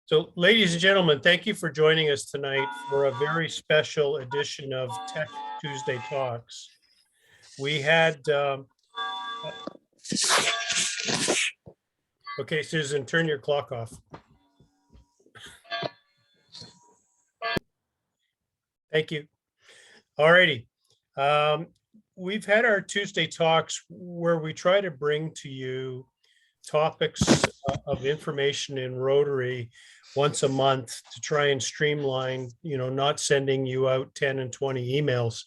So, ladies and gentlemen, thank you for joining us tonight for a very special edition of Tech Tuesday Talks. We had, okay, Susan, turn your clock off. Thank you. All righty. We've had our Tuesday Talks where we try to bring to you topics of information in Rotary once a month to try and streamline, not sending you out 10 and 20 emails.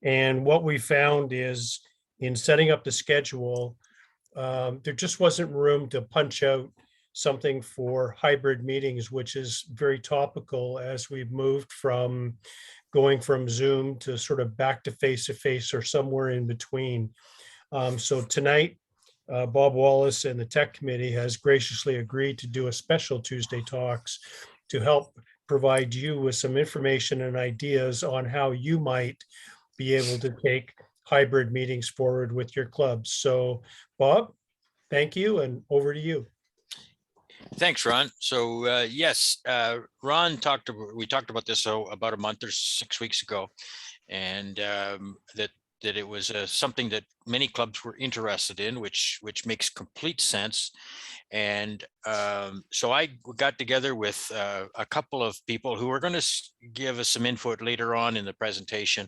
And what we found is in setting up the schedule, there just wasn't room to punch out something for hybrid meetings, which is very topical as we've moved from going from Zoom to sort of back to face or somewhere in between. So tonight, Bob Wallace and the Tech Committee has graciously agreed to do a special Tuesday Talks to help provide you with some information and ideas on how you might be able to take hybrid meetings forward with your clubs. So Bob, thank you, and over to you. Thanks, Ron. So yes, Ron we talked about this about a month or 6 weeks ago, and that it was something that many clubs were interested in, which makes complete sense. And so I got together with a couple of people who are going to give us some input later on in the presentation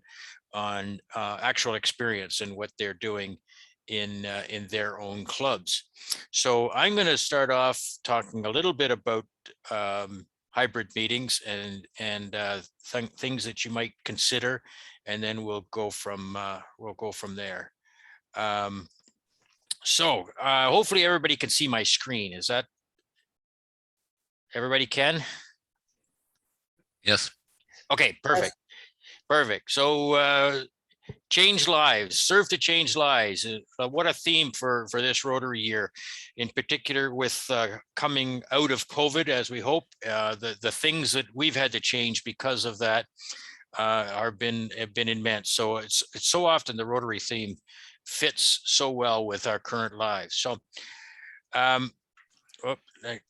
on actual experience and what they're doing in their own clubs. So I'm going to start off talking a little bit about hybrid meetings and things that you might consider, and then we'll go from there. So hopefully everybody can see my screen. Is that everybody can? Yes. Okay, perfect. Perfect. So change lives, serve to change lives. What a theme for this Rotary year, in particular with coming out of COVID, as we hope. The things that we've had to change because of that have been immense. So it's so often the Rotary theme fits so well with our current lives. So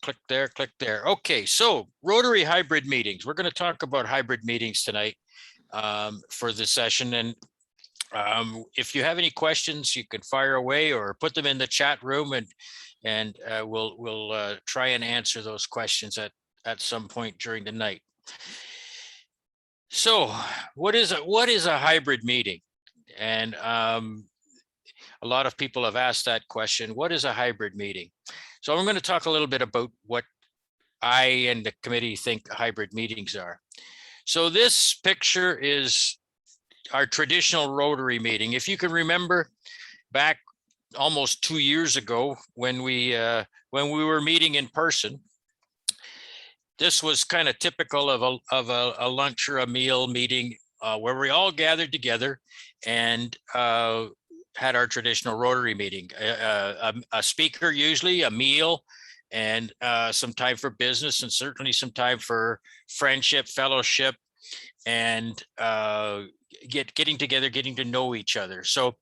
click there. Okay, so Rotary hybrid meetings. We're going to talk about hybrid meetings tonight for this session. And if you have any questions, you can fire away or put them in the chat room, and we'll try and answer those questions at some point during the night. So what is a hybrid meeting? And a lot of people have asked that question. What is a hybrid meeting? So I'm going to talk a little bit about what I and the committee think hybrid meetings are. So this picture is our traditional Rotary meeting. If you can remember back almost 2 years ago when we were meeting in person, this was kind of typical of a lunch or a meal meeting where we all gathered together and had our traditional Rotary meeting. A speaker, usually a meal, and some time for business, and certainly some time for friendship, fellowship, and getting together, getting to know each other. So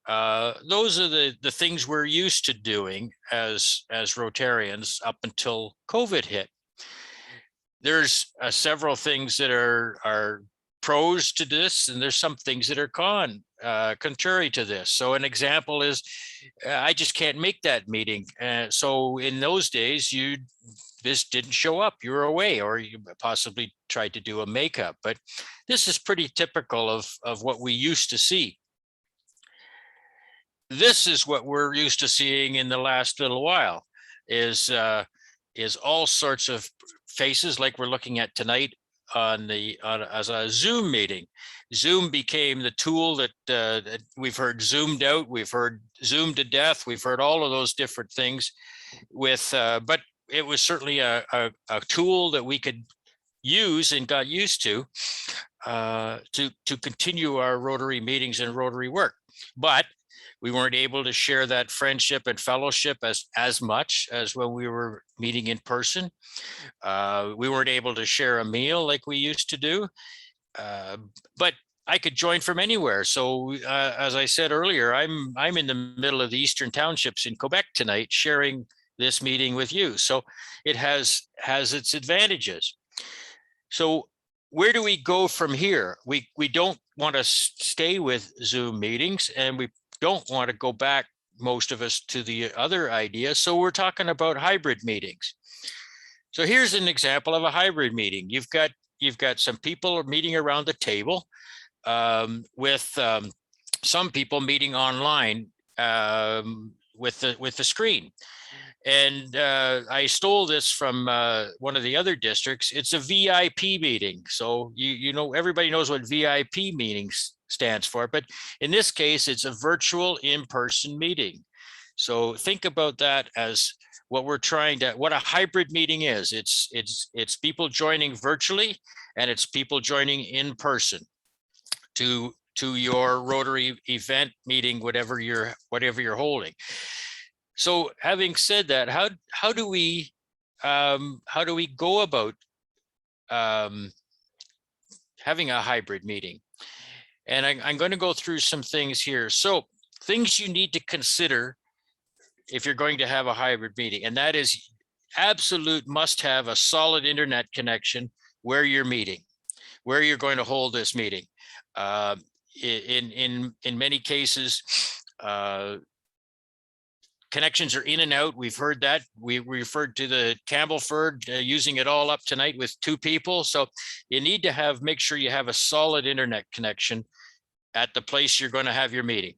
those are the things we're used to doing as Rotarians up until COVID hit. There's several things that are pros to this, and there's some things that are contrary to this. So an example is I just can't make that meeting. So in those days, you just didn't show up, you were away, or you possibly tried to do a makeup. But this is pretty typical of what we used to see. This is what we're used to seeing in the last little while, is all sorts of faces like we're looking at tonight as a Zoom meeting. Zoom became the tool that we've heard zoomed out, we've heard zoomed to death, we've heard all of those different things but it was certainly a tool that we could use and got used to continue our Rotary meetings and Rotary work. But we weren't able to share that friendship and fellowship as much as when we were meeting in person. We weren't able to share a meal like we used to do, but I could join from anywhere. So as I said earlier, I'm in the middle of the Eastern Townships in Quebec tonight, sharing this meeting with you. So it has its advantages. So where do we go from here? We don't want to stay with Zoom meetings, and we don't want to go back, most of us, to the other idea. So we're talking about hybrid meetings. So here's an example of a hybrid meeting. You've got some people meeting around the table, with some people meeting online with the screen. And I stole this from one of the other districts. It's a VIP meeting. So you know, everybody knows what VIP meetings stands for, but in this case, it's a virtual in-person meeting. So think about that as what a hybrid meeting is. It's people joining virtually, and it's people joining in person to your Rotary event, meeting, whatever you're holding. So having said that, how do we go about having a hybrid meeting? And I'm going to go through some things here. So things you need to consider if you're going to have a hybrid meeting, and that is absolute must have a solid internet connection where you're meeting, where you're going to hold this meeting. In many cases, connections are in and out. We've heard that. We referred to the Campbellford using it all up tonight with 2 people. So you need to make sure you have a solid internet connection at the place you're going to have your meeting.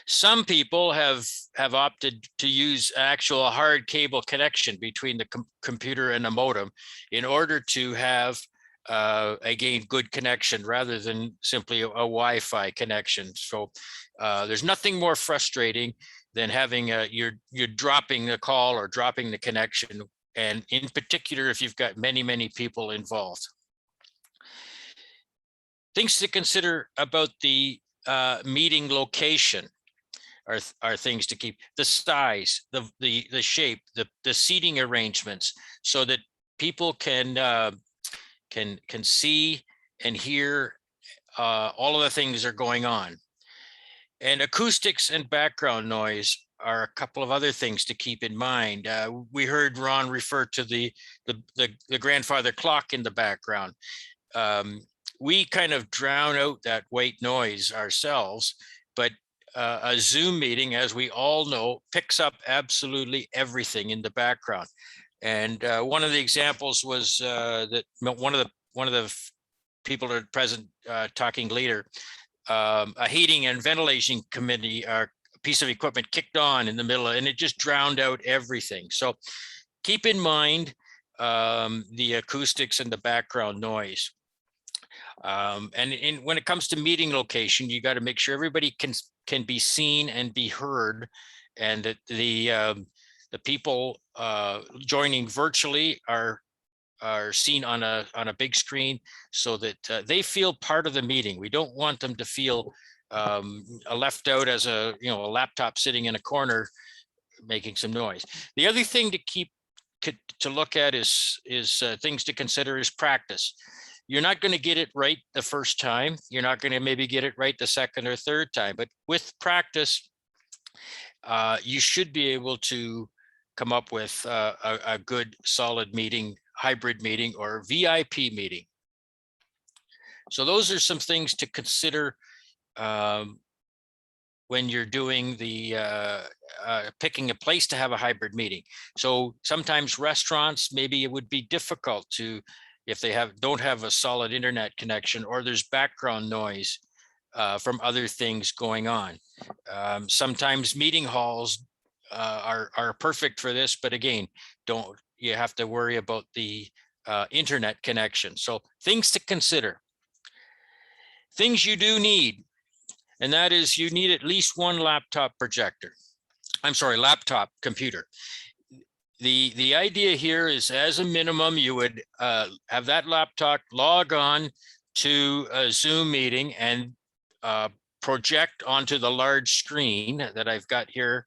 Some people have opted to use actual hard cable connection between the computer and the modem in order to have again, good connection rather than simply a Wi-Fi connection. So there's nothing more frustrating than having you're dropping the call or dropping the connection, and in particular if you've got many people involved. Things to consider about the meeting location are things to keep: the size, the shape, the seating arrangements, so that people can see and hear all of the things that are going on. And acoustics and background noise are a couple of other things to keep in mind. We heard Ron refer to the grandfather clock in the background. We kind of drown out that white noise ourselves, but a Zoom meeting, as we all know, picks up absolutely everything in the background. And one of the examples was that one of the people that are present talking later, a heating and ventilation committee or piece of equipment kicked on in the middle, and it just drowned out everything. So keep in mind the acoustics and the background noise. And when it comes to meeting location, you got to make sure everybody can be seen and be heard, and that the people joining virtually are seen on a big screen, so that they feel part of the meeting. We don't want them to feel left out as a laptop sitting in a corner making some noise. The other thing to look at is things to consider is practice. You're not going to get it right the first time. You're not going to maybe get it right the second or third time, but with practice, you should be able to come up with a good solid meeting, hybrid meeting, or VIP meeting. So those are some things to consider when you're doing the picking a place to have a hybrid meeting. So sometimes restaurants, maybe it would be difficult to, if they don't have a solid internet connection, or there's background noise from other things going on. Sometimes meeting halls are perfect for this, but again, you have to worry about the internet connection. So things to consider. Things you do need, and that is you need at least one laptop computer. The idea here is, as a minimum, you would have that laptop log on to a Zoom meeting and project onto the large screen that I've got here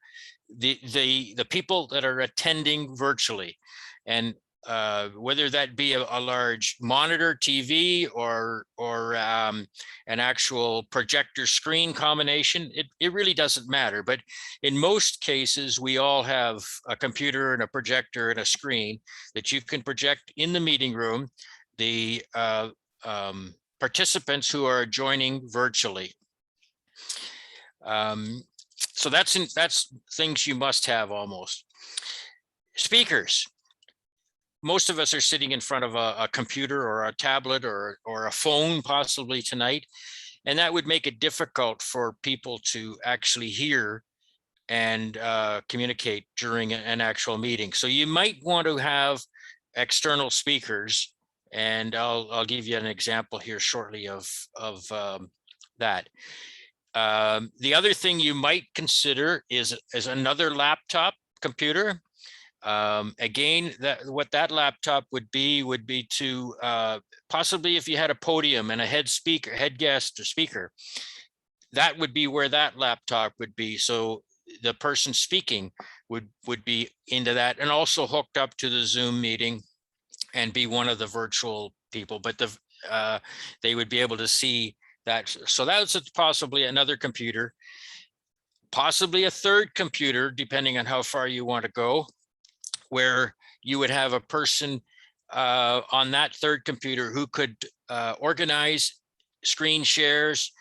the people that are attending virtually. And whether that be a large monitor TV or an actual projector screen combination, it really doesn't matter. But in most cases, we all have a computer and a projector and a screen that you can project in the meeting room, the participants who are joining virtually. So that's things you must have almost. Speakers. Most of us are sitting in front of a computer or a tablet or a phone possibly tonight, and that would make it difficult for people to actually hear and communicate during an actual meeting. So you might want to have external speakers, and I'll give you an example here shortly of that. The other thing you might consider is another laptop computer. Again, what that laptop would be to possibly, if you had a podium and a head guest or speaker, that would be where that laptop would be. So the person speaking would be into that, and also hooked up to the Zoom meeting and be one of the virtual people, but they would be able to see that. So that's possibly another computer, possibly a third computer, depending on how far you want to go, where you would have a person on that third computer who could organize screen shares,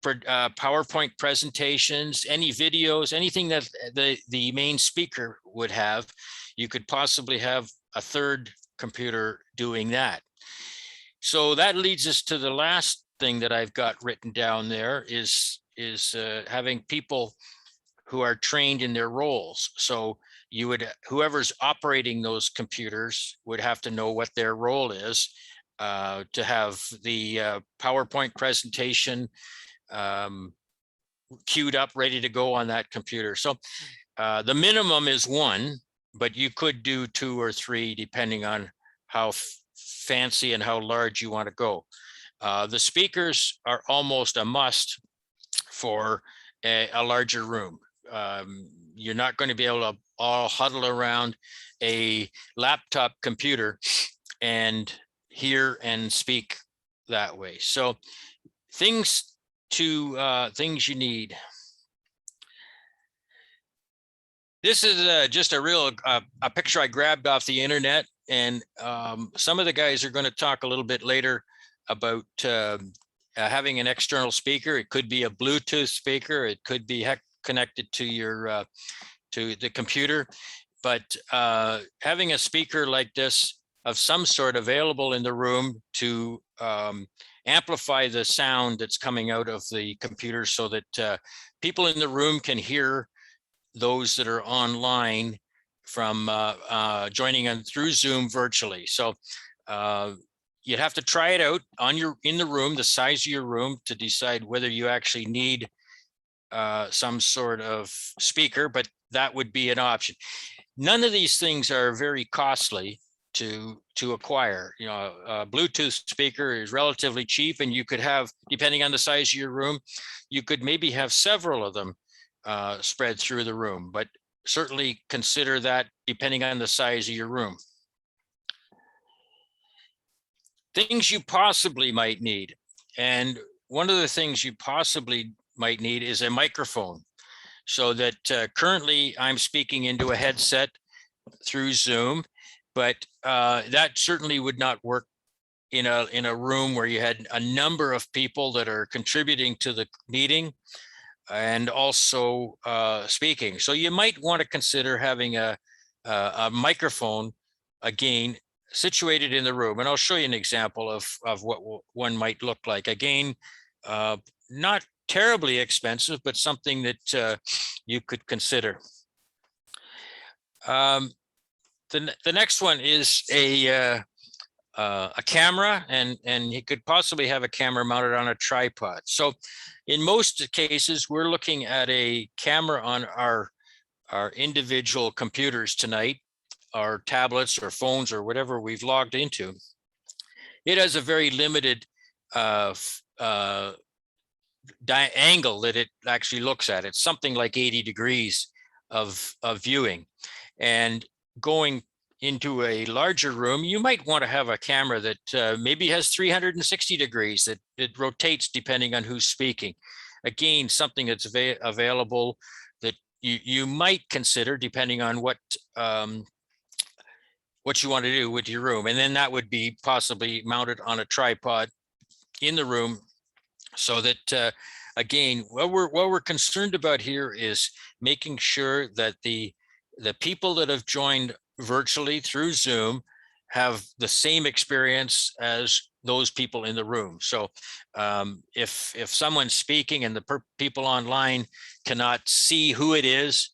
PowerPoint presentations, any videos, anything that the main speaker would have. You could possibly have a third computer doing that. So that leads us to the last thing that I've got written down there is having people who are trained in their roles. So whoever's operating those computers would have to know what their role is to have the PowerPoint presentation queued up, ready to go on that computer. So the minimum is one, but you could do 2 or 3 depending on how fancy and how large you want to go. The speakers are almost a must for a larger room. You're not going to be able to all huddle around a laptop computer and hear and speak that way. So things you need. This is just a picture I grabbed off the internet, and some of the guys are going to talk a little bit later about having an external speaker. It could be a Bluetooth speaker. It could be connected to your to the computer, but having a speaker like this of some sort available in the room to amplify the sound that's coming out of the computer, so that people in the room can hear those that are online from joining on through Zoom virtually. So you'd have to try it out in the room, the size of your room, to decide whether you actually need some sort of speaker, but that would be an option. None of these things are very costly to acquire. You know, a Bluetooth speaker is relatively cheap, and you could have, depending on the size of your room, you could maybe have several of them spread through the room, but certainly consider that depending on the size of your room. Things you possibly might need. And one of the things you possibly might need is a microphone, so that currently I'm speaking into a headset through Zoom, but that certainly would not work in a room where you had a number of people that are contributing to the meeting and also speaking. So you might want to consider having a microphone, again, situated in the room. And I'll show you an example of what one might look like. Again, not terribly expensive, but something that you could consider. The next one is a camera, and you could possibly have a camera mounted on a tripod. So in most cases, we're looking at a camera on our individual computers tonight, our tablets or phones or whatever we've logged into. It has a very limited angle that it actually looks at. It's something like 80 degrees of viewing, and going into a larger room, you might want to have a camera that maybe has 360 degrees, that it rotates depending on who's speaking. Again, something that's available that you might consider depending on what you want to do with your room. And then that would be possibly mounted on a tripod in the room, so that again, what we're concerned about here is making sure that the people that have joined virtually through Zoom have the same experience as those people in the room. So if someone's speaking and the people online cannot see who it is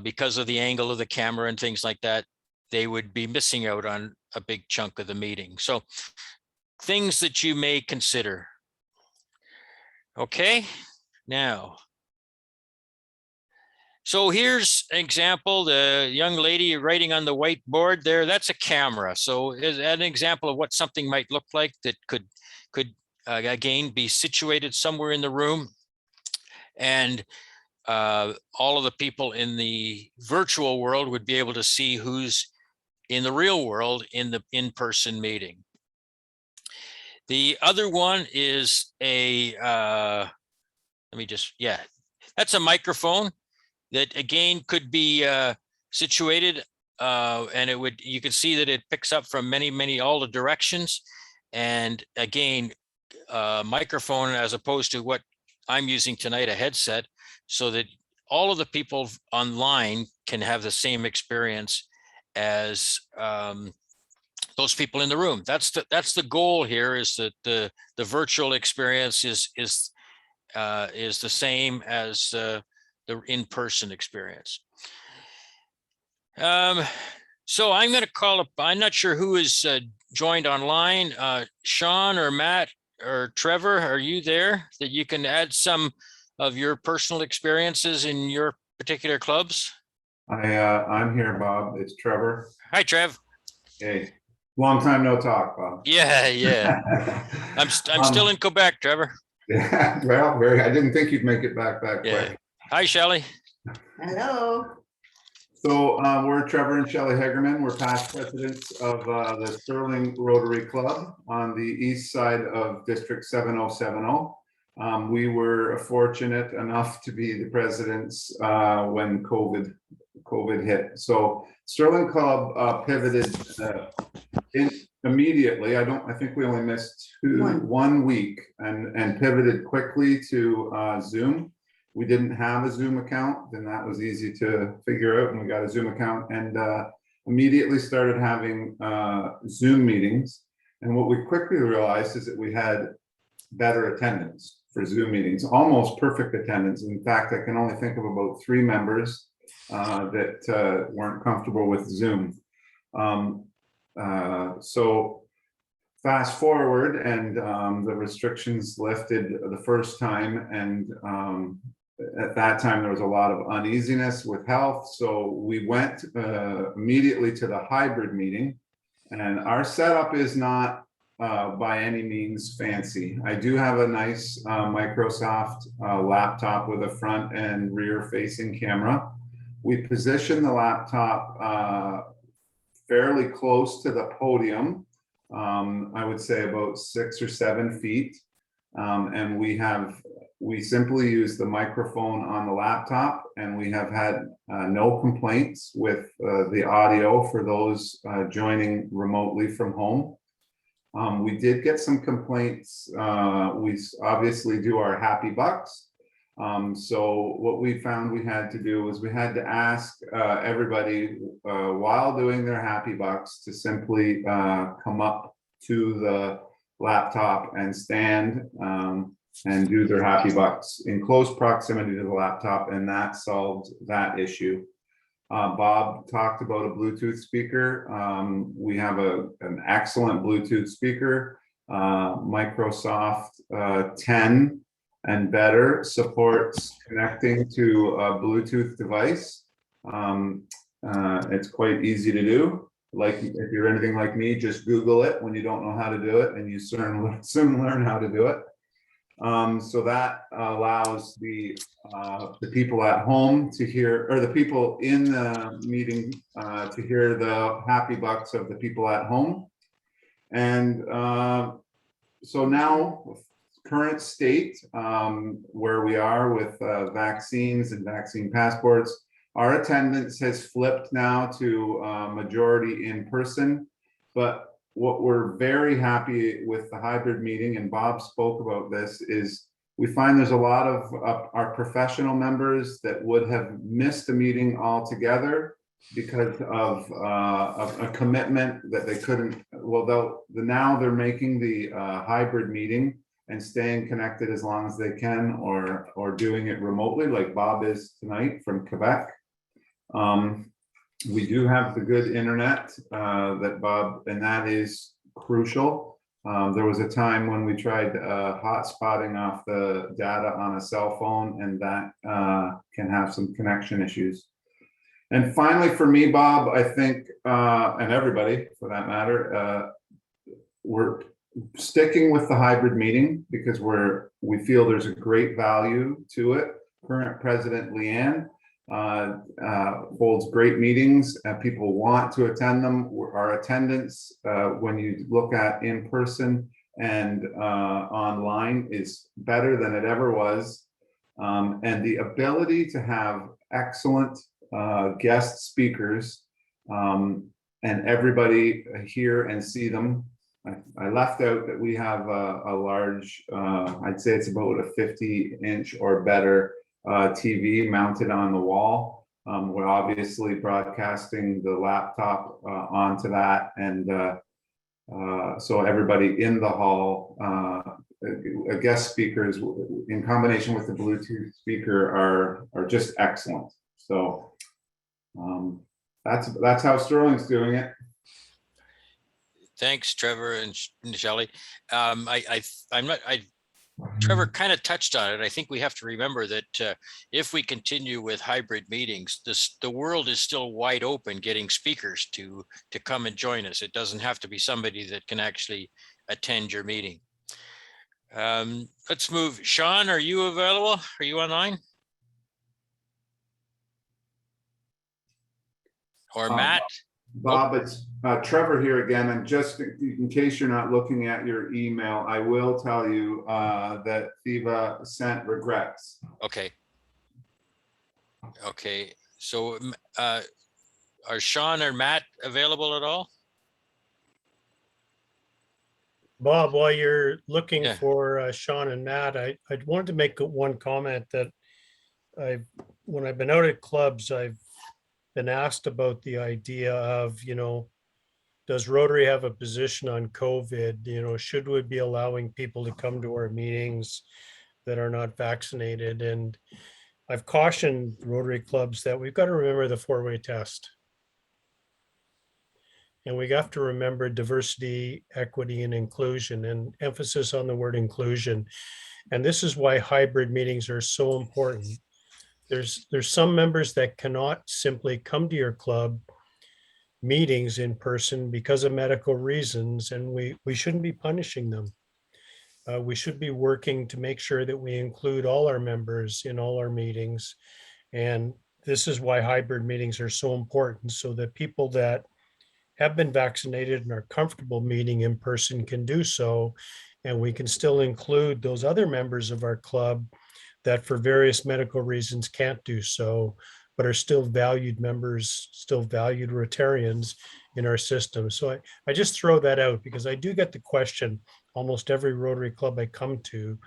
because of the angle of the camera and things like that, they would be missing out on a big chunk of the meeting. So things that you may consider. Okay, now. So here's an example, the young lady writing on the whiteboard there, that's a camera. So is an example of what something might look like that could again be situated somewhere in the room. And all of the people in the virtual world would be able to see who's in the real world in the in-person meeting. The other one is a, that's a microphone that again could be situated and you could see that it picks up from all the directions. And again, microphone as opposed to what I'm using tonight, a headset, so that all of the people online can have the same experience as those people in the room. That's the goal here, is that the virtual experience is the same as the in-person experience. So I'm going to call up, I'm not sure who is joined online, Sean or Matt or Trevor, are you there, that you can add some of your personal experiences in your particular clubs? I'm here, Bob. It's Trevor. Hi, Trev. Hey, long time no talk, Bob. Yeah. I'm still in Quebec, Trevor. Yeah, well, I didn't think you'd make it back quick. Hi, Shelley. Hello. So we're Trevor and Shelley Hegerman. We're past presidents of the Sterling Rotary Club on the east side of District 7070. We were fortunate enough to be the presidents when COVID hit. So Sterling Club pivoted immediately. I think we only missed 1 week and pivoted quickly to Zoom. We didn't have a Zoom account, and that was easy to figure out, and we got a Zoom account and immediately started having Zoom meetings. And what we quickly realized is that we had better attendance for Zoom meetings, almost perfect attendance. In fact, I can only think of about 3 members that weren't comfortable with Zoom. So fast forward, and the restrictions lifted the first time, and at that time there was a lot of uneasiness with health. So we went immediately to the hybrid meeting, and our setup is not by any means fancy. I do have a nice Microsoft laptop with a front and rear facing camera. We position the laptop fairly close to the podium. I would say about 6 or 7 feet. And we simply use the microphone on the laptop, and we have had no complaints with the audio for those joining remotely from home. We did get some complaints. We obviously do our happy bucks. So what we found we had to do was we had to ask everybody while doing their happy bucks to simply come up to the laptop and stand and do their happy bucks in close proximity to the laptop, and that solved that issue. Bob talked about a Bluetooth speaker. We have an excellent Bluetooth speaker. Microsoft 10 and better supports connecting to a Bluetooth device. It's quite easy to do. Like, if you're anything like me, just Google it when you don't know how to do it, and you soon learn how to do it. So that allows the people at home to hear, or the people in the meeting to hear the happy bucks of the people at home. And so now, current state, where we are with vaccines and vaccine passports, our attendance has flipped now to majority in person. But what we're very happy with the hybrid meeting, and Bob spoke about this, is we find there's a lot of our professional members that would have missed a meeting altogether because of a commitment that they couldn't. Well, now they're making the hybrid meeting and staying connected as long as they can, or doing it remotely, like Bob is tonight from Quebec. We do have the good internet that Bob, and that is crucial. There was a time when we tried hotspotting off the data on a cell phone, and that can have some connection issues. And finally, for me, Bob, I think, and everybody for that matter, we're sticking with the hybrid meeting because we feel there's a great value to it. Current President Leanne holds great meetings and people want to attend them. Our attendance, when you look at in person and online, is better than it ever was. And the ability to have excellent guest speakers and everybody hear and see them. I left out that we have a large, I'd say it's about a 50-inch or better TV mounted on the wall. We're obviously broadcasting the laptop onto that, and so everybody in the hall, guest speakers in combination with the Bluetooth speaker are just excellent. So that's how Sterling's doing it. Thanks, Trevor and Shelley. Trevor kind of touched on it. I think we have to remember that if we continue with hybrid meetings, the world is still wide open getting speakers to come and join us. It doesn't have to be somebody that can actually attend your meeting. Let's move. Sean, are you available? Are you online? Or Matt? Bob, it's Trevor here again. And just in case you're not looking at your email, I will tell you that Thiva sent regrets. Okay. Okay. So are Sean or Matt available at all? Bob, while you're looking Yeah. for Sean and Matt, I wanted to make one comment that when I've been out at clubs, I've been asked about the idea of, does Rotary have a position on COVID? Should we be allowing people to come to our meetings that are not vaccinated? And I've cautioned Rotary clubs that we've got to remember the 4-way test. And we have to remember diversity, equity, and inclusion, and emphasis on the word inclusion. And this is why hybrid meetings are so important. There's some members that cannot simply come to your club meetings in person because of medical reasons, and we shouldn't be punishing them. We should be working to make sure that we include all our members in all our meetings. And this is why hybrid meetings are so important, so that people that have been vaccinated and are comfortable meeting in person can do so. And we can still include those other members of our club that for various medical reasons can't do so, but are still valued members, still valued Rotarians in our system. So I just throw that out because I do get the question almost every Rotary club I come to,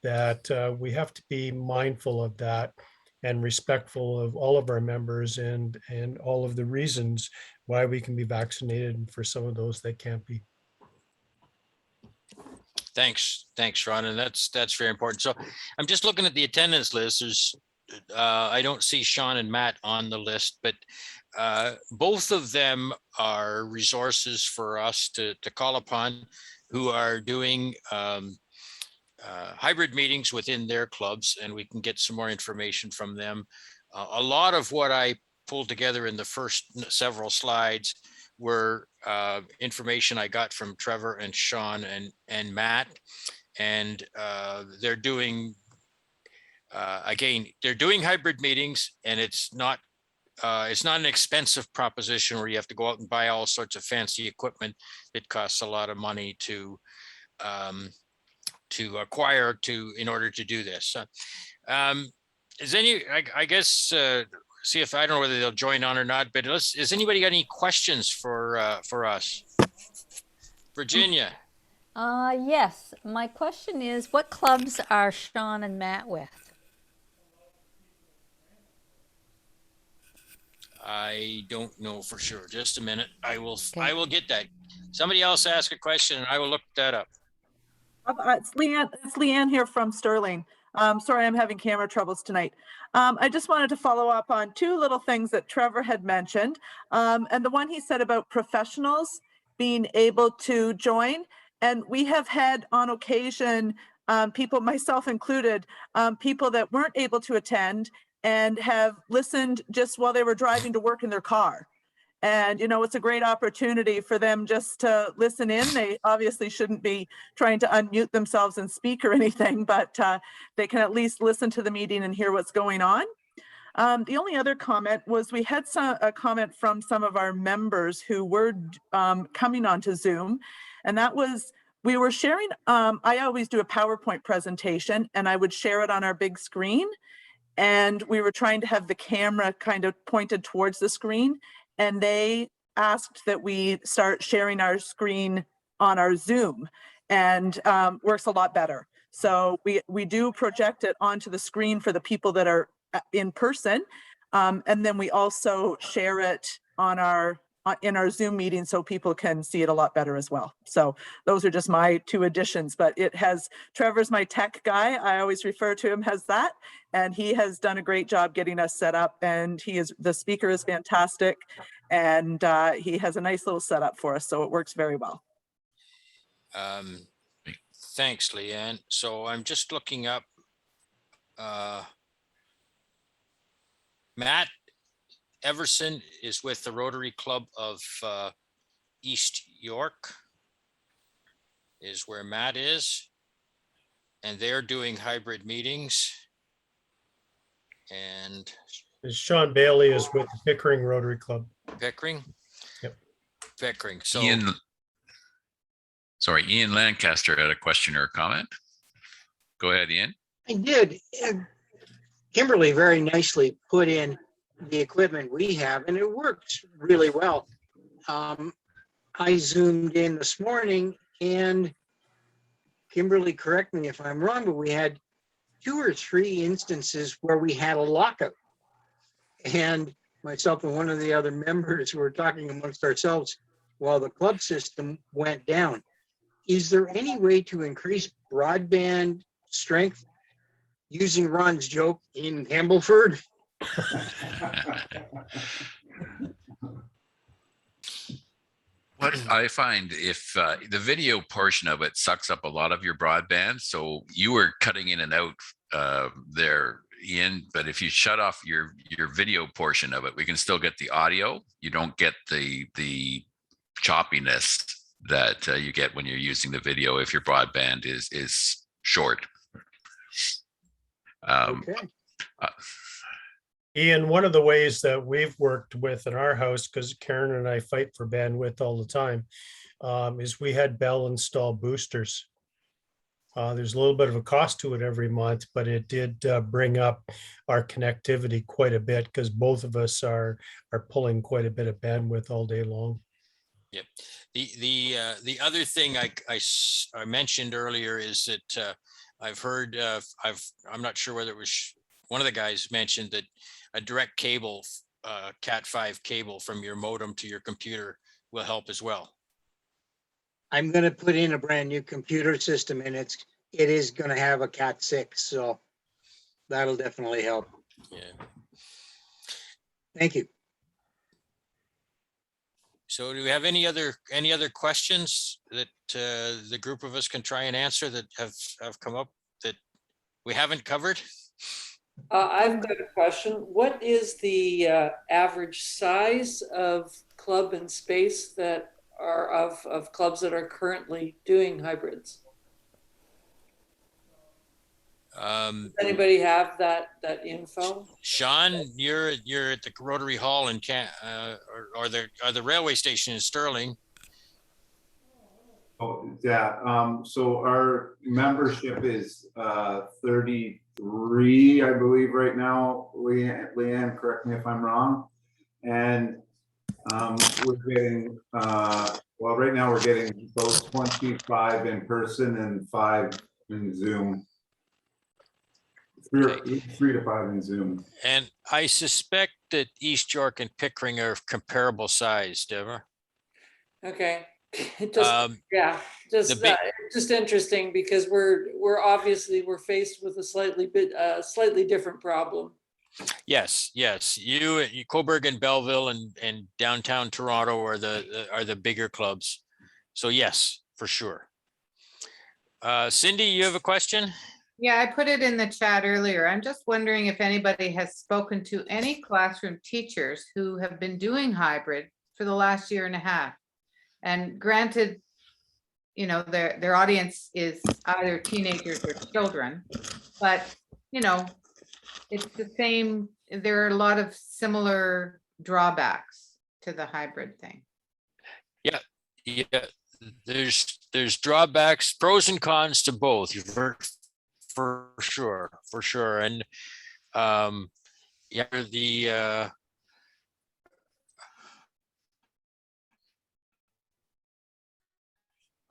that we have to be mindful of that and respectful of all of our members and all of the reasons why we can be vaccinated and for some of those that can't be. Thanks, Ron, and that's very important. So I'm just looking at the attendance list. There's I don't see Sean and Matt on the list, but both of them are resources for us to call upon, who are doing hybrid meetings within their clubs, and we can get some more information from them. A lot of what I pulled together in the first several slides were information I got from Trevor and Sean and Matt. and they're doing, again, they're doing hybrid meetings, and it's not an expensive proposition where you have to go out and buy all sorts of fancy equipment. It costs a lot of money to acquire in order to do this. Is any, I guess, see if, I don't know whether they'll join on or not, but has anybody got any questions for us? Virginia? Yes, my question is, what clubs are Sean and Matt with? I don't know for sure. Just a minute. I will get that. Somebody else ask a question and I will look that up. It's Leanne here from Sterling. Sorry, I'm having camera troubles tonight. I just wanted to follow up on two little things that Trevor had mentioned. And the one he said about professionals being able to join. And we have had on occasion, people, myself included, people that weren't able to attend and have listened just while they were driving to work in their car. And, you know, it's a great opportunity for them just to listen in. They obviously shouldn't be trying to unmute themselves and speak or anything, but they can at least listen to the meeting and hear what's going on. The only other comment was we had a comment from some of our members who were coming onto Zoom, and that was, we were sharing, I always do a PowerPoint presentation and I would share it on our big screen. And we were trying to have the camera kind of pointed towards the screen. And they asked that we start sharing our screen on our Zoom, and works a lot better. So we do project it onto the screen for the people that are in person. And then we also share it on in our Zoom meeting so people can see it a lot better as well. So those are just my two additions, but it has, Trevor's my tech guy. I always refer to him as that. And he has done a great job getting us set up, and the speaker is fantastic. And he has a nice little setup for us. So it works very well. Thanks, Leanne. So I'm just looking up Matt Everson is with the Rotary Club of East York, is where Matt is, and they're doing hybrid meetings. And Sean Bailey is with the Pickering Rotary Club. Pickering? Yep. Pickering. So Ian Lancaster had a question or a comment. Go ahead, Ian. I did. Kimberly very nicely put in the equipment we have, and it works really well. I zoomed in this morning, and Kimberly, correct me if I'm wrong, but we had 2 or 3 instances where we had a lockout. And myself and one of the other members were talking amongst ourselves while the club system went down. Is there any way to increase broadband strength using Ron's joke in Campbellford? What I find, if the video portion of it sucks up a lot of your broadband, so you were cutting in and out there, Ian, but if you shut off your video portion of it, we can still get the audio. You don't get the choppiness that you get when you're using the video if your broadband is short. Okay. Ian, one of the ways that we've worked with in our house, because Karen and I fight for bandwidth all the time, is we had Bell install boosters. There's a little bit of a cost to it every month, but it did bring up our connectivity quite a bit, because both of us are pulling quite a bit of bandwidth all day long. Yep. The other thing I mentioned earlier is that I've heard, I'm not sure whether it was one of the guys mentioned that a direct cable, Cat5 cable from your modem to your computer will help as well. I'm going to put in a brand new computer system, and it is going to have a Cat6, so that'll definitely help. Yeah. Thank you. So do we have any other questions that the group of us can try and answer that have come up that we haven't covered? I've got a question. What is the average size of club and space that are of clubs that are currently doing hybrids? Um, Does anybody have that info? Sean, you're at the Rotary Hall in or the railway station in Sterling. Oh, yeah, so our membership is 33, I believe, right now. Leanne, correct me if I'm wrong. And we're getting, well, right now we're getting those 25 in person and 5 in Zoom. Three to 5 in Zoom. And I suspect that East York and Pickering are comparable size, Deborah. Okay. Just, yeah, just interesting because we're faced with a slightly different problem. Yes. You Coburg and Belleville and downtown Toronto are the bigger clubs. So yes, for sure. Cindy, you have a question? Yeah, I put it in the chat earlier. I'm just wondering if anybody has spoken to any classroom teachers who have been doing hybrid for the last year and a half. And granted, you know, their audience is either teenagers or children, but you know, it's the same. There are a lot of similar drawbacks to the hybrid thing. Yeah. There's drawbacks, pros and cons to both. For sure. And yeah,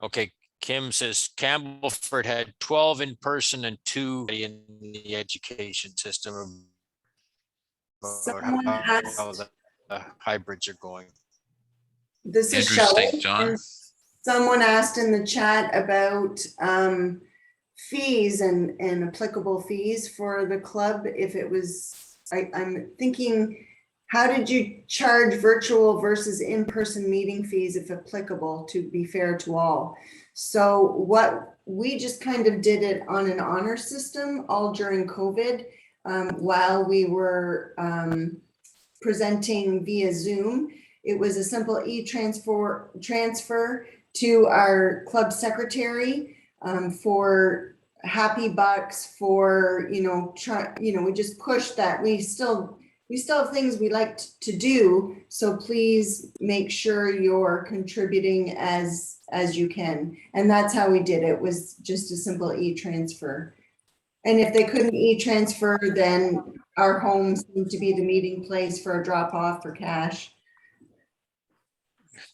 okay, Kim says Campbellford had 12 in person and 2 in the education system. Someone How asked, the hybrids are going. this is Andrew St. Shelley, John. and someone asked in the chat about fees and applicable fees for the club. If it was, I'm thinking, how did you charge virtual versus in-person meeting fees if applicable, to be fair to all? So what we just kind of did it on an honor system all during COVID, while we were presenting via Zoom. It was a simple transfer to our club secretary for happy bucks, for, we just pushed that. We still have things we like to do. So please make sure you're contributing as you can. And that's how we did it. It was just a simple e-transfer. And if they couldn't e-transfer, then our home seemed to be the meeting place for a drop off for cash.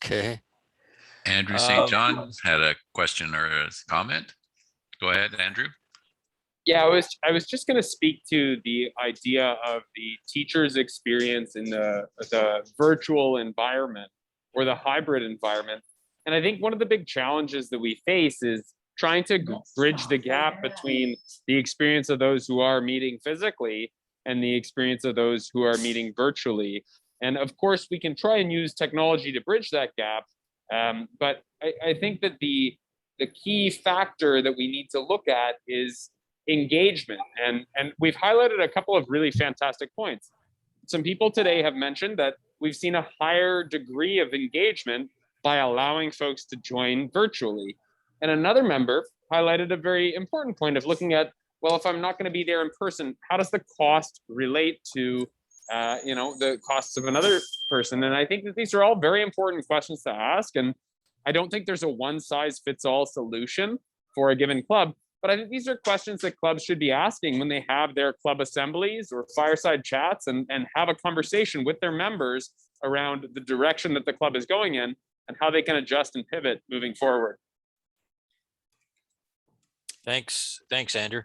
Okay. Andrew St. John had a question or a comment. Go ahead, Andrew. Yeah, I was just going to speak to the idea of the teacher's experience in the virtual environment or the hybrid environment. And I think one of the big challenges that we face is trying to bridge the gap between the experience of those who are meeting physically and the experience of those who are meeting virtually. And of course, we can try and use technology to bridge that gap. But I think that the key factor that we need to look at is engagement. And we've highlighted a couple of really fantastic points. Some people today have mentioned that we've seen a higher degree of engagement by allowing folks to join virtually. And another member highlighted a very important point of looking at, well, if I'm not going to be there in person, how does the cost relate to, the costs of another person? And I think that these are all very important questions to ask. And I don't think there's a one size fits all solution for a given club. But I think these are questions that clubs should be asking when they have their club assemblies or fireside chats and have a conversation with their members around the direction that the club is going in and how they can adjust and pivot moving forward. Thanks, Andrew.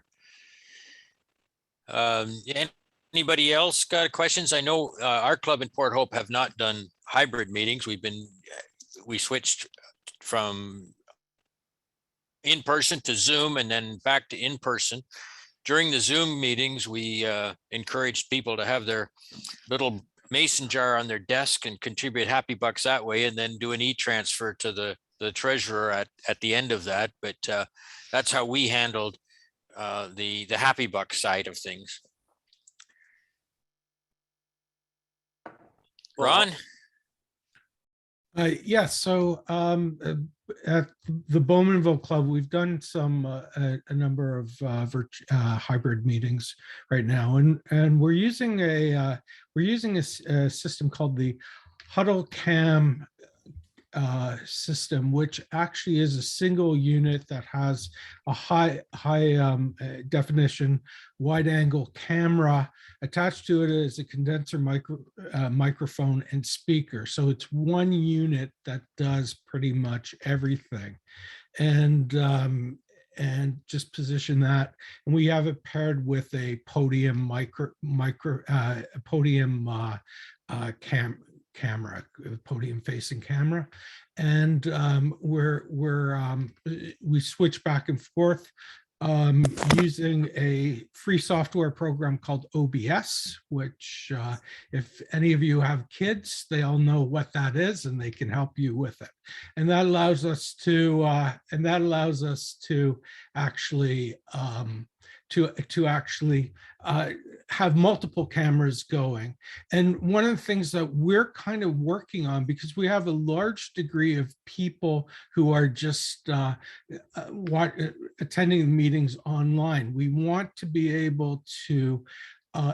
Anybody else got questions? I know our club in Port Hope have not done hybrid meetings. We switched from in-person to Zoom and then back to in-person. During the Zoom meetings, we encouraged people to have their little mason jar on their desk and contribute happy bucks that way, and then do an e-transfer to the treasurer at the end of that. But that's how we handled the happy buck side of things. Ron? Yeah, so at the Bowmanville Club, we've done some a number of hybrid meetings right now, and we're using a system called the Huddle Cam system, which actually is a single unit that has a high definition wide angle camera. Attached to it is a condenser microphone and speaker. So it's one unit that does pretty much everything. And just position that. And we have it paired with a podium camera, podium facing camera. And we switch back and forth using a free software program called OBS, which if any of you have kids, they all know what that is and they can help you with it. And that allows us to actually have multiple cameras going. And one of the things that we're kind of working on, because we have a large degree of people who are just attending meetings online, we want to be able to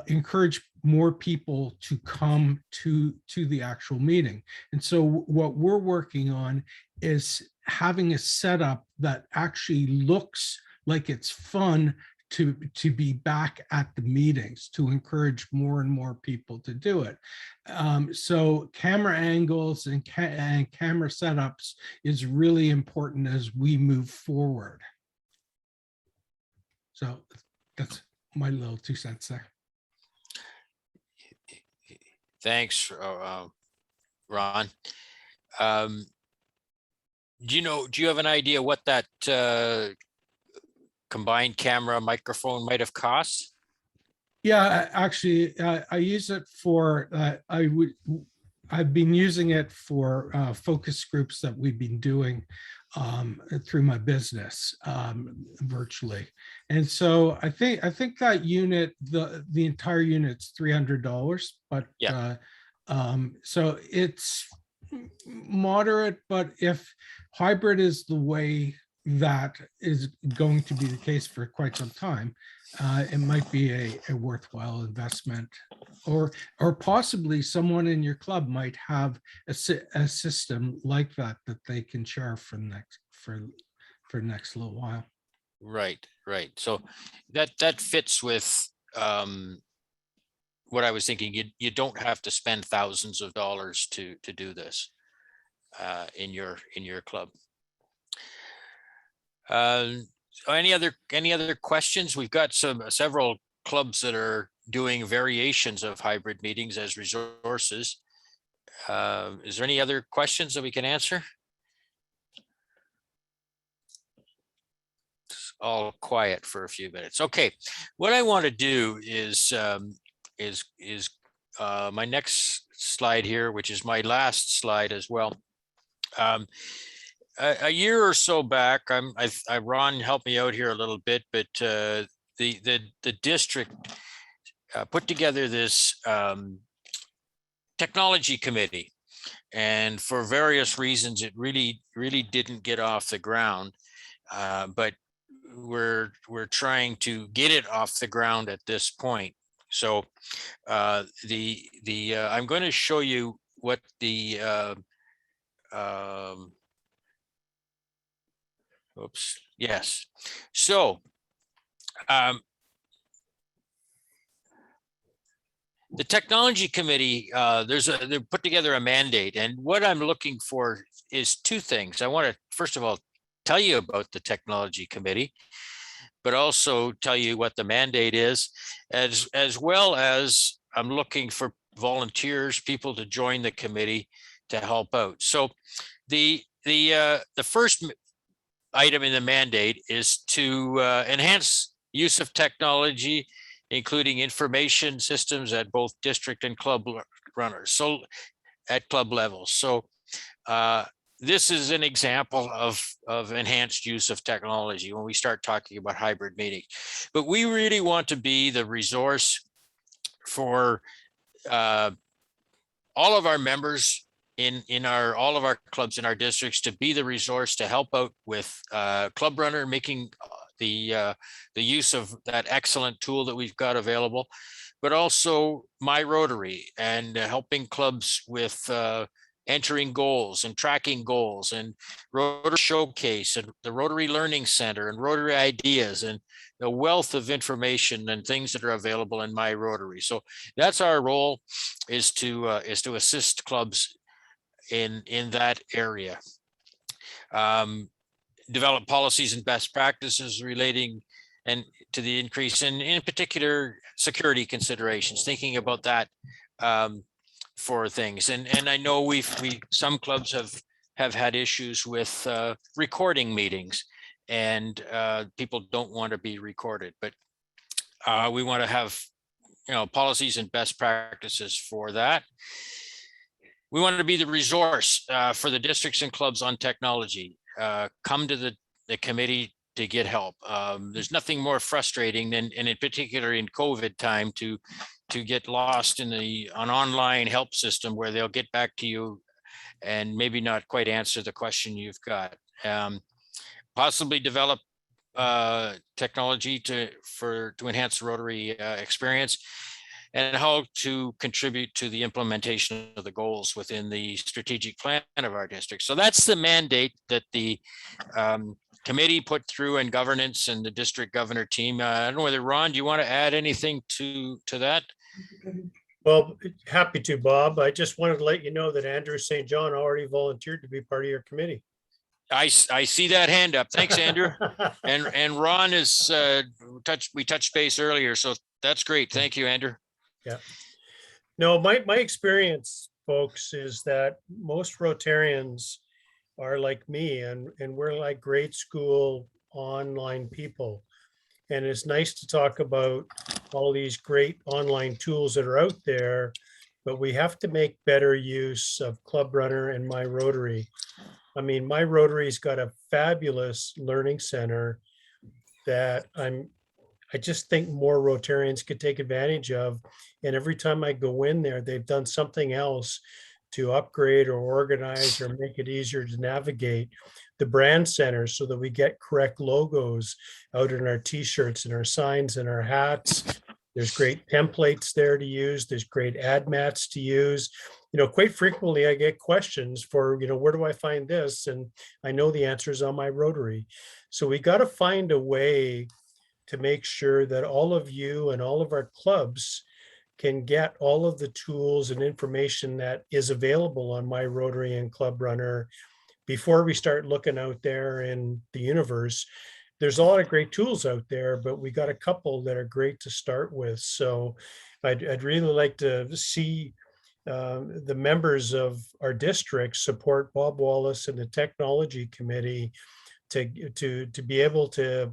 encourage more people to come to the actual meeting. And so what we're working on is having a setup that actually looks like it's fun to be back at the meetings, to encourage more and more people to do it. So camera angles and camera setups is really important as we move forward. So that's my little 2 cents there. Thanks, Ron. Do you have an idea what that combined camera microphone might have cost? Yeah, actually, I use it for, I've been using it for focus groups that we've been doing through my business virtually. And so I think that unit, the entire unit's $300, but yeah. So it's moderate, but if hybrid is the way that is going to be the case for quite some time, it might be a worthwhile investment, or possibly someone in your club might have a system like that they can share for the next little while. Right. So that fits with what I was thinking. You don't have to spend thousands of dollars to do this in your club. Any other questions? We've got several clubs that are doing variations of hybrid meetings as resources. Is there any other questions that we can answer? It's all quiet for a few minutes. Okay, what I want to do is my next slide here, which is my last slide as well. A year or so back, Ron helped me out here a little bit, but the district put together this technology committee, and for various reasons, it really didn't get off the ground. But we're trying to get it off the ground at this point. So I'm going to show you what the oops. Yes. So the technology committee, they put together a mandate, and what I'm looking for is two things. I want to, first of all, tell you about the technology committee, but also tell you what the mandate is, as well as I'm looking for volunteers, people to join the committee to help out. So the first item in the mandate is to enhance use of technology, including information systems at both district and club runners, so at club levels. So this is an example of enhanced use of technology when we start talking about hybrid meetings. But we really want to be the resource for all of our members in all of our clubs in our districts to be the resource to help out with Club Runner, making the use of that excellent tool that we've got available, but also My Rotary and helping clubs with entering goals and tracking goals, and Rotary Showcase and the Rotary Learning Center and Rotary Ideas, and the wealth of information and things that are available in My Rotary. So that's our role, is to assist clubs in that area. Develop policies and best practices relating and to the increase in particular security considerations, thinking about that for things. And I know some clubs have had issues with recording meetings, and people don't want to be recorded, but we want to have, policies and best practices for that. We want to be the resource for the districts and clubs on technology. Come to the committee to get help. There's nothing more frustrating than, and in particular in COVID time, to get lost in an online help system where they'll get back to you and maybe not quite answer the question you've got. Possibly develop technology to enhance the Rotary experience, and how to contribute to the implementation of the goals within the strategic plan of our district. So that's the mandate that the committee put through, and governance and the district governor team. I don't know whether, Ron, do you want to add anything to that? Well, happy to, Bob. I just wanted to let you know that Andrew St. John already volunteered to be part of your committee. I see that hand up. Thanks, Andrew. and Ron is we touched base earlier, so that's great. Thank you, Andrew. Yeah. No, my experience, folks, is that most Rotarians are like me, and we're like grade school online people. And it's nice to talk about all these great online tools that are out there, but we have to make better use of Club Runner and My Rotary. I mean, My Rotary's got a fabulous learning center that I just think more Rotarians could take advantage of. And every time I go in there, they've done something else to upgrade or organize or make it easier to navigate. The brand center, so that we get correct logos out in our t-shirts and our signs and our hats. There's great templates there to use. There's great ad mats to use. Quite frequently I get questions for, where do I find this? And I know the answer is on My Rotary. So we got to find a way to make sure that all of you and all of our clubs can get all of the tools and information that is available on My Rotary and Club Runner before we start looking out there in the universe. There's a lot of great tools out there, but we got a couple that are great to start with. So I'd really like to see the members of our district support Bob Wallace and the technology committee to be able to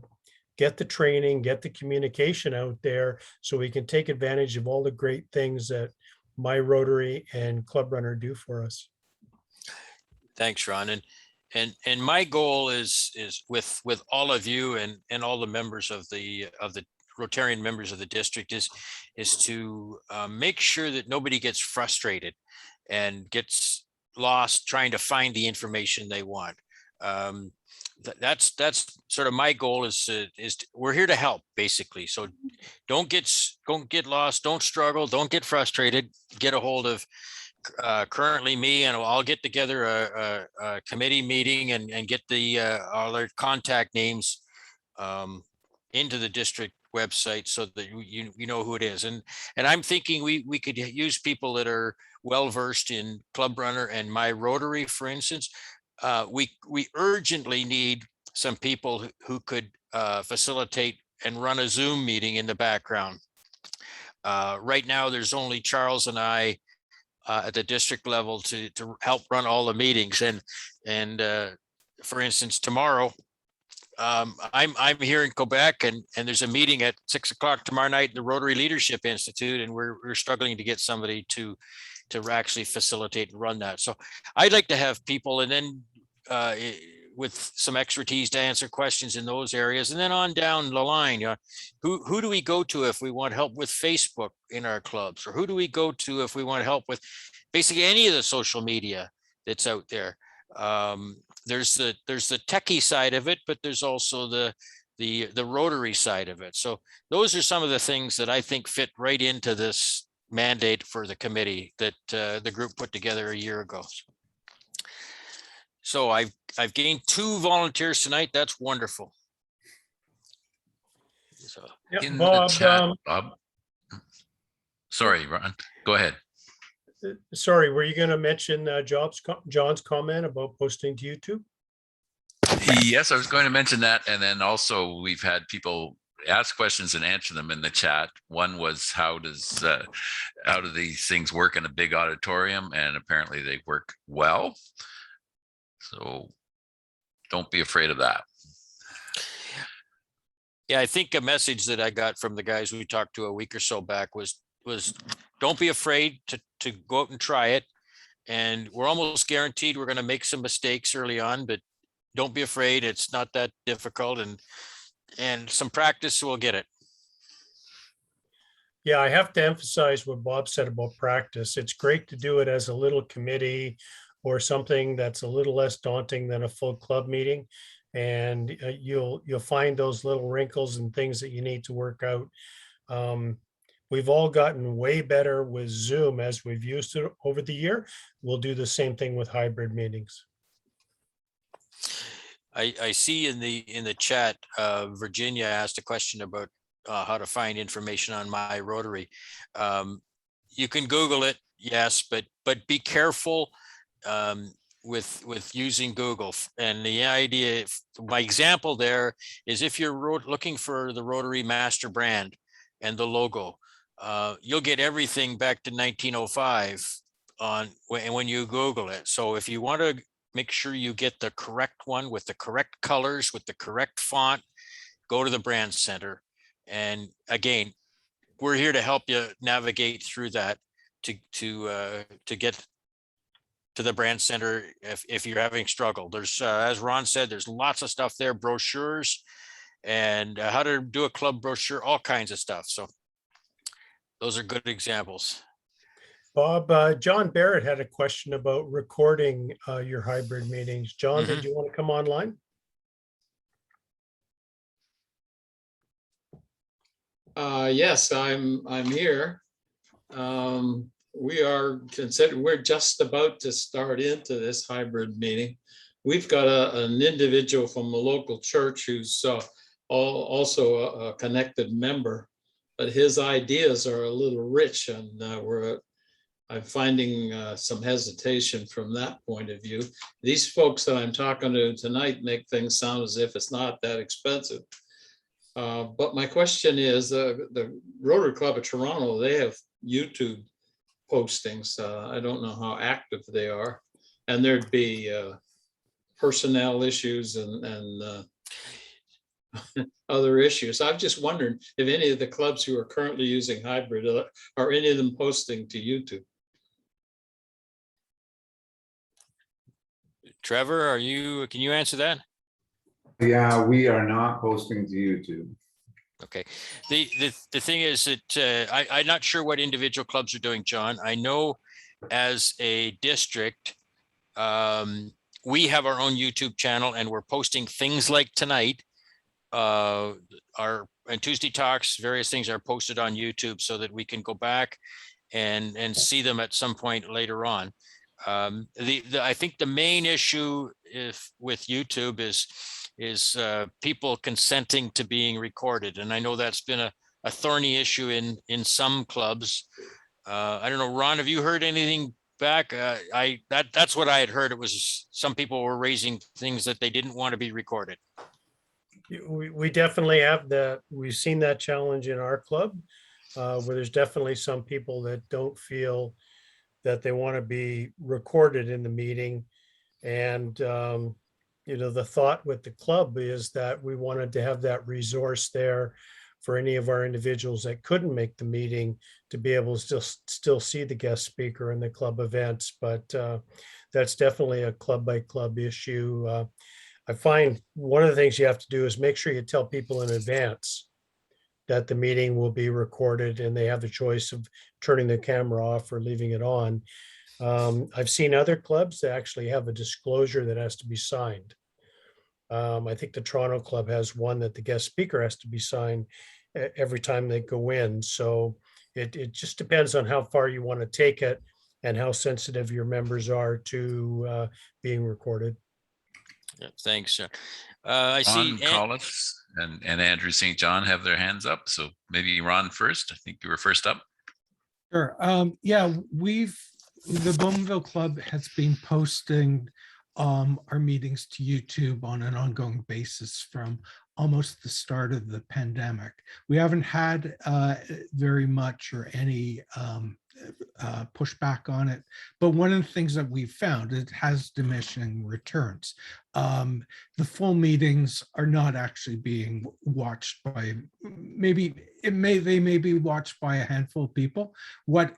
get the training, get the communication out there, so we can take advantage of all the great things that My Rotary and Club Runner do for us. Thanks, Ron. And my goal is with all of you and all the members of the Rotarian members of the district is to make sure that nobody gets frustrated and gets lost trying to find the information they want. That's sort of my goal is we're here to help, basically. So don't get lost, don't struggle, don't get frustrated. Get a hold of currently me, and I'll get together a committee meeting and get all their contact names into the district website so that you know who it is. And I'm thinking we could use people that are well versed in Club Runner and My Rotary, for instance. We urgently need some people who could facilitate and run a Zoom meeting in the background. Right now, there's only Charles and I at the district level to help run all the meetings. And for instance, tomorrow, I'm here in Quebec, and there's a meeting at 6 o'clock tomorrow night in the Rotary Leadership Institute, and we're struggling to get somebody to actually facilitate and run that. So I'd like to have people, and then with some expertise to answer questions in those areas, and then on down the line, who do we go to if we want help with Facebook in our clubs, or who do we go to if we want help with basically any of the social media? that's out there. There's the techie side of it, but there's also the Rotary side of it. So those are some of the things that I think fit right into this mandate for the committee that the group put together a year ago. So I've gained 2 volunteers tonight. That's wonderful. So Yeah, In Bob, the chat, Bob. Sorry, Ron, go ahead. sorry, were you going to mention John's comment about posting to YouTube? Yes, I was going to mention that. And then also we've had people ask questions and answer them in the chat. One was how do these things work in a big auditorium? And apparently they work well. So don't be afraid of that. yeah, I think a message that I got from the guys we talked to a week or so back was don't be afraid to go out and try it. And we're almost guaranteed we're going to make some mistakes early on, but don't be afraid. It's not that difficult, and some practice will get it. Yeah, I have to emphasize what Bob said about practice. It's great to do it as a little committee or something that's a little less daunting than a full club meeting. And you'll find those little wrinkles and things that you need to work out. We've all gotten way better with Zoom as we've used it over the year. We'll do the same thing with hybrid meetings. I see in the chat, Virginia asked a question about how to find information on my Rotary. You can Google it, yes, but be careful with using Google. And the idea, my example there is if you're looking for the Rotary master brand and the logo, you'll get everything back to 1905 when you Google it. So if you want to make sure you get the correct one with the correct colors, with the correct font, go to the brand center. And again, we're here to help you navigate through that to get to the brand center if you're having struggle. There's, as Ron said, there's lots of stuff there, brochures and how to do a club brochure, all kinds of stuff. So those are good examples. Bob, John Barrett had a question about recording your hybrid meetings. John, did you want to come online? Yes, I'm here. We're just about to start into this hybrid meeting. We've got an individual from a local church who's also a connected member, but his ideas are a little rich, and I'm finding some hesitation from that point of view. These folks that I'm talking to tonight make things sound as if it's not that expensive. But my question is, the Rotary Club of Toronto, they have YouTube postings. I don't know how active they are. And there'd be personnel issues and other issues. I'm just wondering if any of the clubs who are currently using hybrid, are any of them posting to YouTube? Trevor, can you answer that? Yeah, we are not posting to YouTube. Okay. The thing is that I'm not sure what individual clubs are doing, John. I know as a district, we have our own YouTube channel and we're posting things like tonight. And Tuesday Talks, various things are posted on YouTube so that we can go back and see them at some point later on. I think the main issue with YouTube is people consenting to being recorded, and I know that's been a thorny issue in some clubs. I don't know, Ron, have you heard anything back? That's what I had heard. It was some people were raising things that they didn't want to be recorded. We definitely have that. We've seen that challenge in our club, where there's definitely some people that don't feel that they want to be recorded in the meeting. And, the thought with the club is that we wanted to have that resource there for any of our individuals that couldn't make the meeting to be able to still see the guest speaker in the club events. But that's definitely a club by club issue. I find one of the things you have to do is make sure you tell people in advance that the meeting will be recorded and they have the choice of turning the camera off or leaving it on. I've seen other clubs that actually have a disclosure that has to be signed. I think the Toronto Club has one that the guest speaker has to be signed every time they go in. So it just depends on how far you want to take it and how sensitive your members are to being recorded. Yeah, thanks. I see. Ron Collis and Andrew St. John have their hands up. So maybe Ron first. I think you were first up. Sure. Yeah, the Bowmanville Club has been posting our meetings to YouTube on an ongoing basis from almost the start of the pandemic. We haven't had very much or any pushback on it, but one of the things that we've found, it has diminishing returns. The full meetings are not actually being watched by, they may be watched by a handful of people. What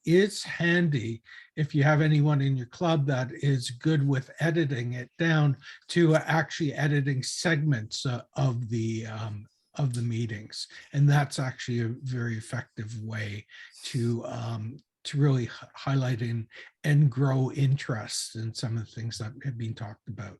is handy, if you have anyone in your club that is good with editing it down to actually editing segments of the meetings, and that's actually a very effective way to really highlight and grow interest in some of the things that have been talked about.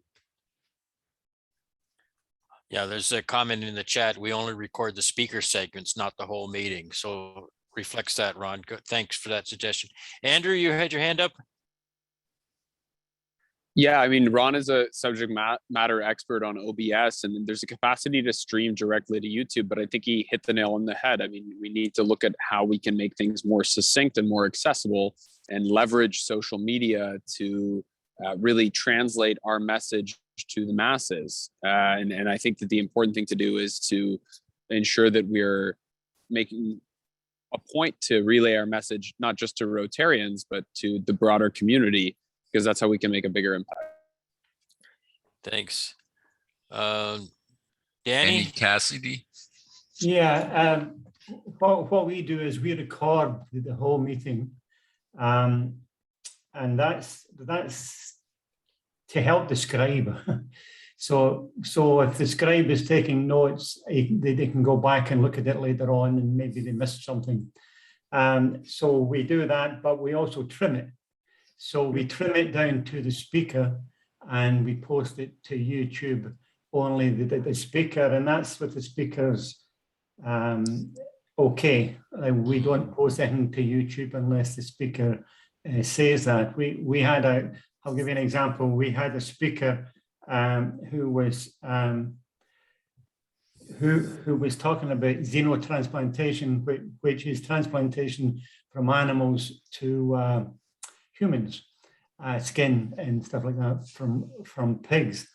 Yeah, there's a comment in the chat. We only record the speaker segments, not the whole meeting. So reflects that, Ron. Good. Thanks for that suggestion. Andrew, you had your hand up. Yeah, I mean, Ron is a subject matter expert on OBS, and there's a capacity to stream directly to YouTube, but I think he hit the nail on the head. I mean, we need to look at how we can make things more succinct and more accessible and leverage social media to really translate our message to the masses. And I think that the important thing to do is to ensure that we're making a point to relay our message, not just to Rotarians, but to the broader community, because that's how we can make a bigger impact. Thanks. Danny Danny? Cassidy. Yeah, what we do is we record the whole meeting, and that's to help the scribe. So if the scribe is taking notes, they can go back and look at it later on, and maybe they missed something. So we do that, but we also trim it. So we trim it down to the speaker and we post it to YouTube, only the speaker, and that's what the speaker's okay. We don't post anything to YouTube unless the speaker says that. We had I'll give you an example. We had a speaker who was talking about xenotransplantation, which is transplantation from animals to humans, skin and stuff like that from pigs.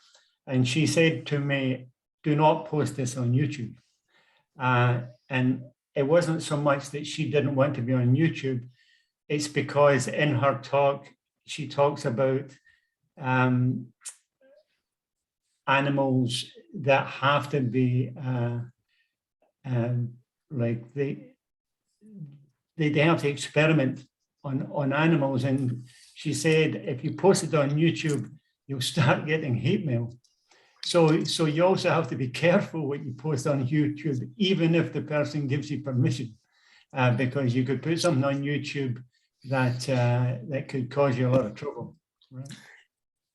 And she said to me, do not post this on YouTube. And it wasn't so much that she didn't want to be on YouTube. It's because in her talk, she talks about animals that have to be like they have to experiment on animals, and she said if you post it on YouTube, you'll start getting hate mail. So you also have to be careful what you post on YouTube, even if the person gives you permission, because you could put something on YouTube that could cause you a lot of trouble. Right?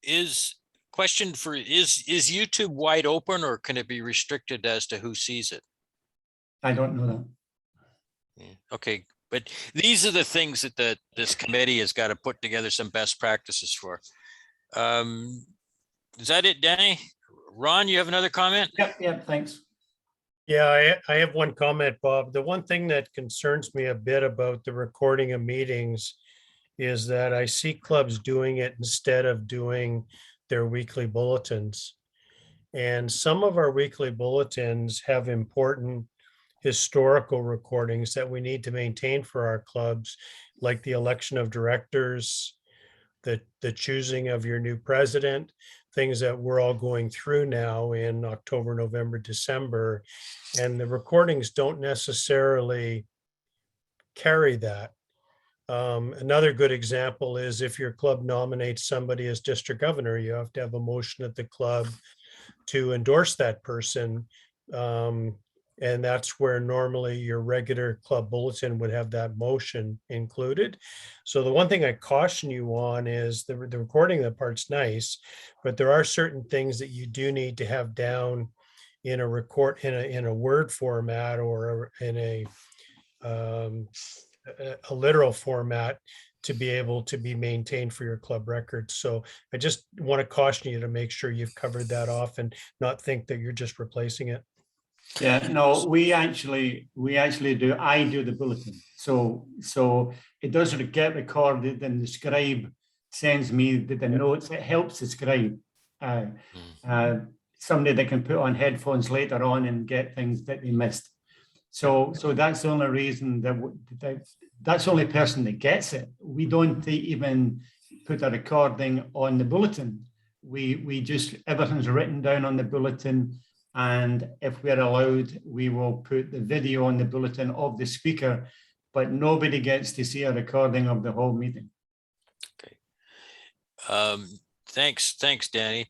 Is YouTube wide open, or can it be restricted as to who sees it? I don't know that. Yeah. Okay, but these are the things that this committee has got to put together some best practices for. Is that it, Danny? Ron, you have another comment? Yep, thanks. Yeah, I have one comment, Bob. The one thing that concerns me a bit about the recording of meetings is that I see clubs doing it instead of doing their weekly bulletins. And some of our weekly bulletins have important historical recordings that we need to maintain for our clubs, like the election of directors, the choosing of your new president, things that we're all going through now in October, November, December. And the recordings don't necessarily carry that. Another good example is if your club nominates somebody as district governor, you have to have a motion at the club to endorse that person And that's where normally your regular club bulletin would have that motion included. So the one thing I caution you on is the recording, that part's nice, but there are certain things that you do need to have down in a record, in a Word format, or in a literal format, to be able to be maintained for your club records. So I just want to caution you to make sure you've covered that off and not think that you're just replacing it. Yeah, no, we actually do, I do the bulletin. So it doesn't get recorded, and the scribe sends me the notes. It helps the scribe. Somebody that can put on headphones later on and get things that they missed. So that's the only reason that's the only person that gets it. We don't even put a recording on the bulletin. We just, everything's written down on the bulletin. And if we're allowed, we will put the video on the bulletin of the speaker, but nobody gets to see a recording of the whole meeting. Okay. Thanks, Danny.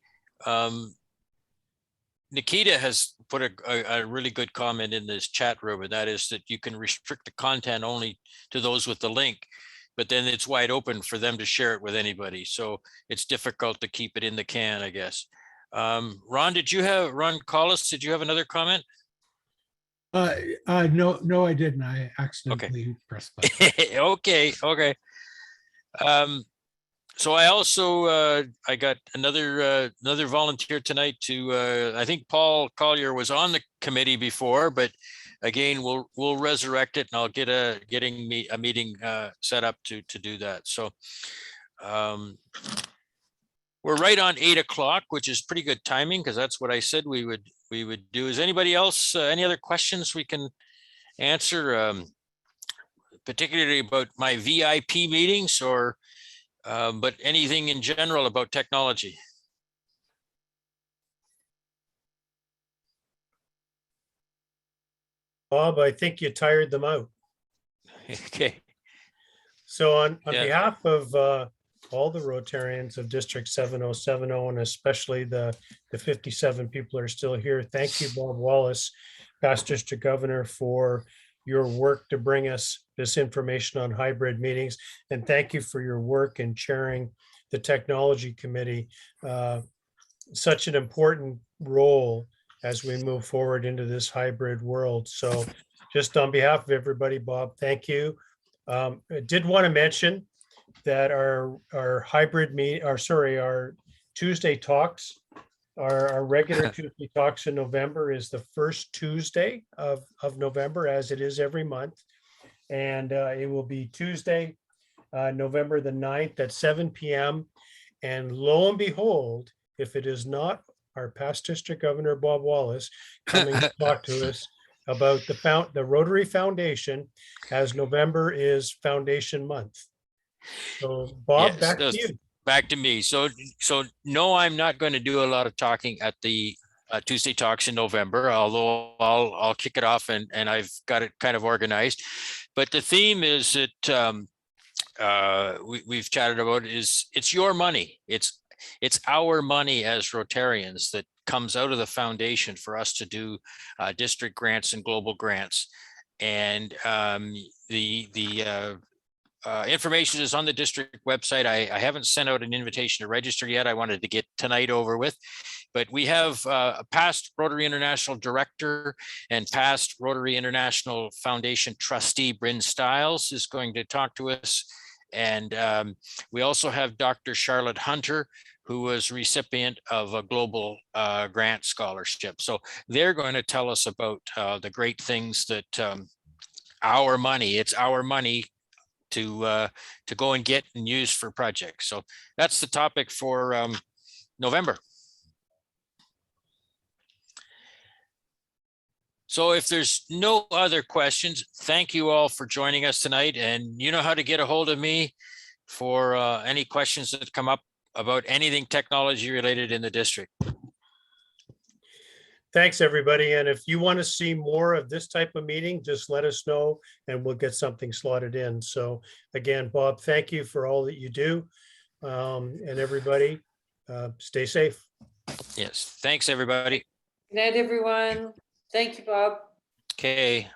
Nikita has put a really good comment in this chat room, and that is that you can restrict the content only to those with the link, but then it's wide open for them to share it with anybody. So it's difficult to keep it in the can, I guess. Ron Collis, did you have another comment? No, I didn't. I accidentally pressed button. Okay. So I also I got another volunteer tonight to I think Paul Collier was on the committee before, but again we'll resurrect it, and I'll get a meeting set up to do that. So we're right on 8 o'clock, which is pretty good timing, because that's what I said we would do. Is anybody else any other questions we can answer, particularly about my VIP meetings, or but anything in general about technology? Bob, I think you tired them out. Okay. So on behalf of all the Rotarians of District 7070, and especially the 57 people who are still here, thank you, Bob Wallace, past District Governor, for your work to bring us this information on hybrid meetings. And thank you for your work in chairing the Technology Committee, such an important role as we move forward into this hybrid world. So just on behalf of everybody, Bob, thank you. I did want to mention that our hybrid meet, our Tuesday talks, our regular Tuesday talks in November is the first Tuesday of November, as it is every month. And it will be Tuesday, November the 9th at 7 p.m. And lo and behold, if it is not our past District Governor, Bob Wallace, coming to talk to us about the Rotary Foundation, as November is Foundation Month. So Bob, Yes, back to you. Back to me. So no, I'm not going to do a lot of talking at the Tuesday talks in November, although I'll kick it off, and I've got it kind of organized. But the theme is that we've chatted about is it's your money. It's our money as Rotarians that comes out of the foundation for us to do district grants and global grants. And the information is on the district website. I haven't sent out an invitation to register yet. I wanted to get tonight over with, but we have a past Rotary International director and past Rotary International Foundation trustee, Bryn Stiles, is going to talk to us. And we also have Dr. Charlotte Hunter, who was recipient of a global grant scholarship. So they're going to tell us about the great things that it's our money to go and get and use for projects. So that's the topic for November. So if there's no other questions, thank you all for joining us tonight. And you know how to get a hold of me for any questions that come up about anything technology related in the district. Thanks, everybody. And if you want to see more of this type of meeting, just let us know and we'll get something slotted in. So again, Bob, thank you for all that you do. And everybody, stay safe. Yes. Thanks, everybody. Good night, everyone. Thank you, Bob. Okay,